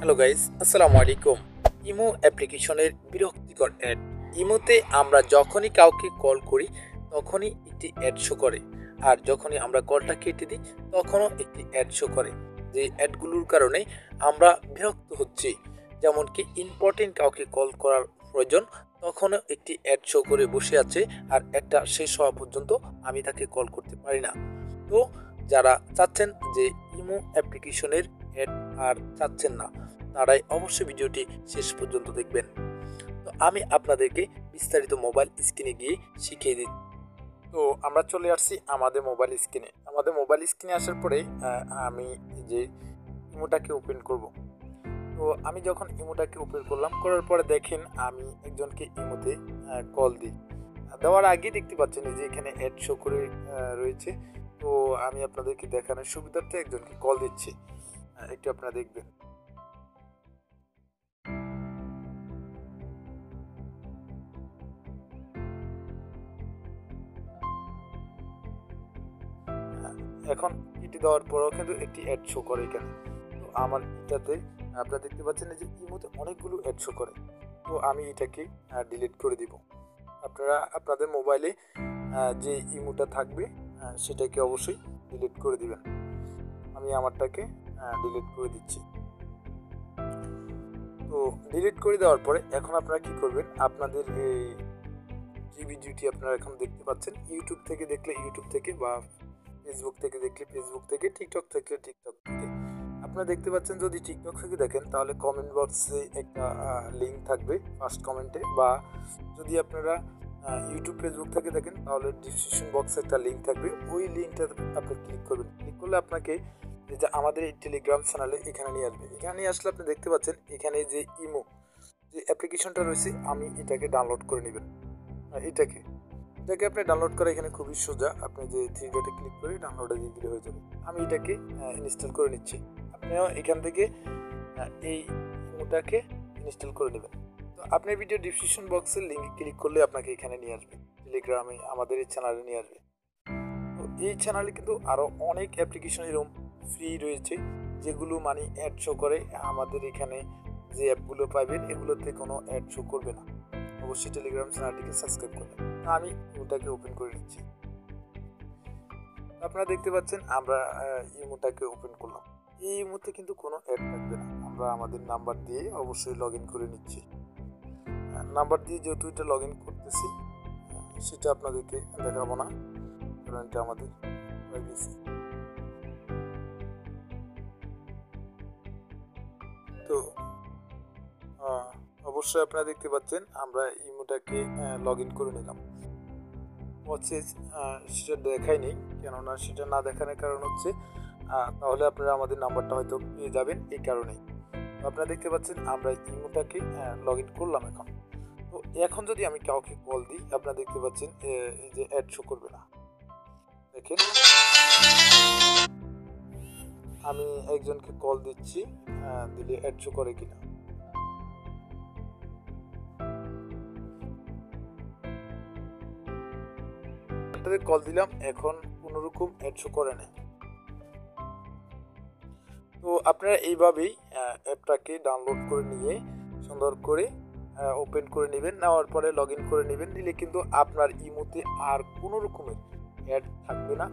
Hello guys, আসসালামু আলাইকুম। Imo অ্যাপ্লিকেশনের বিরক্তিকর অ্যাড। ইমোতে আমরা যখনই কাউকে কল করি তখনই একটি অ্যাড শো করে, আর যখনই আমরা কলটা কেটে দিই তখনও একটি অ্যাড শো করে। যে অ্যাডগুলোর কারণে আমরা বিরক্ত হচ্ছি, যেমন কি ইম্পর্টেন্ট কাউকে কল করার প্রয়োজন, তখনও একটি অ্যাড শো করে বসে আছে, আর অ্যাডটা শেষ হওয়া পর্যন্ত আমি তাকে কল করতে পারি না। তো যারা চাচ্ছেন যে ইমো অ্যাপ্লিকেশনের অ্যাড আর চাচ্ছেন না, তারাই অবশ্যই ভিডিওটি শেষ পর্যন্ত দেখবেন। তো আমি আপনাদেরকে বিস্তারিত মোবাইল স্ক্রিনে গিয়ে শিখিয়ে দিই। তো আমরা চলে আসছি আমাদের মোবাইল স্ক্রিনে। আমাদের মোবাইল স্ক্রিনে আসার পরে আমি যে ইমোটাকে ওপেন করব। তো আমি যখন ইমোটাকে ওপেন করলাম, করার পরে দেখেন আমি একজনকে ইমোতে কল দিই। দেওয়ার আগে দেখতে পাচ্ছেন যে এখানে অ্যাড শো করে রয়েছে। তো আমি আপনাদেরকে দেখানোর সুবিধার্থে একজনকে কল দিচ্ছি, একটু আপনারা দেখবেন। এখন এটি দেওয়ার পরেও কিন্তু একটি অ্যাড শো করে এখানে। তো আমার এটাতে আপনারা দেখতে পাচ্ছেন যে ইমোতে অনেকগুলো অ্যাড শো করে। তো আমি এটাকে ডিলিট করে দিব। আপনারা আপনাদের মোবাইলে যে ইমোটা থাকবে সেটাকে অবশ্যই ডিলিট করে দিবেন। আমি আমারটাকে ডিলিট করে দিচ্ছি। তো ডিলিট করে দেওয়ার পরে এখন আপনারা কি করবেন, আপনাদের এই যে ভিডিওটি আপনারা এখন দেখতে পাচ্ছেন, ইউটিউব থেকে দেখলে ইউটিউব থেকে, বা ফেসবুক থেকে দেখলে ফেসবুক থেকে, টিকটক থেকে টিকটক থেকে। আপনারা দেখতে পাচ্ছেন যদি টিকটক থেকে দেখেন তাহলে কমেন্ট বক্সে একটা লিঙ্ক থাকবে ফার্স্ট কমেন্টে, বা যদি আপনারা ইউটিউব ফেসবুক থেকে দেখেন তাহলে ডিসক্রিপশন বক্সে একটা লিঙ্ক থাকবে, ওই লিঙ্কটা আপনি ক্লিক করবেন। ক্লিক করলে আপনাকে যে আমাদের এই টেলিগ্রাম চ্যানেলে এখানে নিয়ে আসবে। এখানে নিয়ে আসলে আপনি দেখতে পাচ্ছেন এখানে যে ইমো যে অ্যাপ্লিকেশনটা রয়েছে, আমি এটাকে ডাউনলোড করে নেবেন। এটাকে এটাকে আপনি ডাউনলোড করা এখানে খুবই সোজা। আপনি যে থ্রি ডটে ক্লিক করে ডাউনলোডে দিয়ে দিলে হয়ে যাবে। আমি এটাকে ইনস্টল করে নিচ্ছি। আপনিও এখান থেকে এই ইমোটাকে ইনস্টল করে নেবেন। তো আপনি ভিডিও ডিসক্রিপশন বক্সের লিঙ্কে ক্লিক করলে আপনাকে এখানে নিয়ে আসবে, টেলিগ্রামে আমাদের এই চ্যানেলে নিয়ে আসবে। তো এই চ্যানেলে কিন্তু আরও অনেক অ্যাপ্লিকেশন এরকম ফ্রি রয়েছে, যেগুলো মানে অ্যাড শো করে। আমাদের এখানে যে অ্যাপগুলো পাবেন এগুলোতে কোনো অ্যাড শো করবে না। অবশ্যই টেলিগ্রাম চ্যানেলটিকে সাবস্ক্রাইব করবেন। আমি ইমোটাকে ওপেন করে নিচ্ছি। আপনারা দেখতে পাচ্ছেন আমরা ইমোটাকে ওপেন করলাম। এই ইমোতে কিন্তু কোনো অ্যাড থাকবে না। আমরা আমাদের নাম্বার দিয়ে অবশ্যই লগ ইন করে নিচ্ছি। নাম্বার দিয়ে যেহেতু এটা লগ ইন করতেছি, সেটা আপনাদেরকে দেখাবো না, কারণ এটা আমাদের হয়ে গেছে। তো অবশ্যই আপনারা দেখতে পাচ্ছেন আমরা ইমোটাকে লগ ইন করে নিলাম। প্রসেস সেটা দেখায়নি, কেননা সেটা না দেখানোর কারণ হচ্ছে তাহলে আপনারা আমাদের নাম্বারটা হয়তো পেয়ে যাবেন, এই কারণেই। আপনারা দেখতে পাচ্ছেন আমরা ইমোটাকে লগ ইন করলাম এখন। তো এখন যদি আমি কাউকে কল দিই, আপনারা দেখতে পাচ্ছেন এই যে অ্যাড শো করবে না। দেখেন আমি একজনকে কল দিচ্ছি, দিলে অ্যাড শো করে কিনা। আপনাদের কল দিলাম, এখন কোনোরকম অ্যাড শো করে না। তো আপনারা এইভাবেই অ্যাপটাকে ডাউনলোড করে নিয়ে সুন্দর করে ওপেন করে নেবেন। নেওয়ার পরে লগ ইন করে নেবেন। নিলে কিন্তু আপনার ইমোতে আর কোনো রকমের অ্যাড থাকবে না।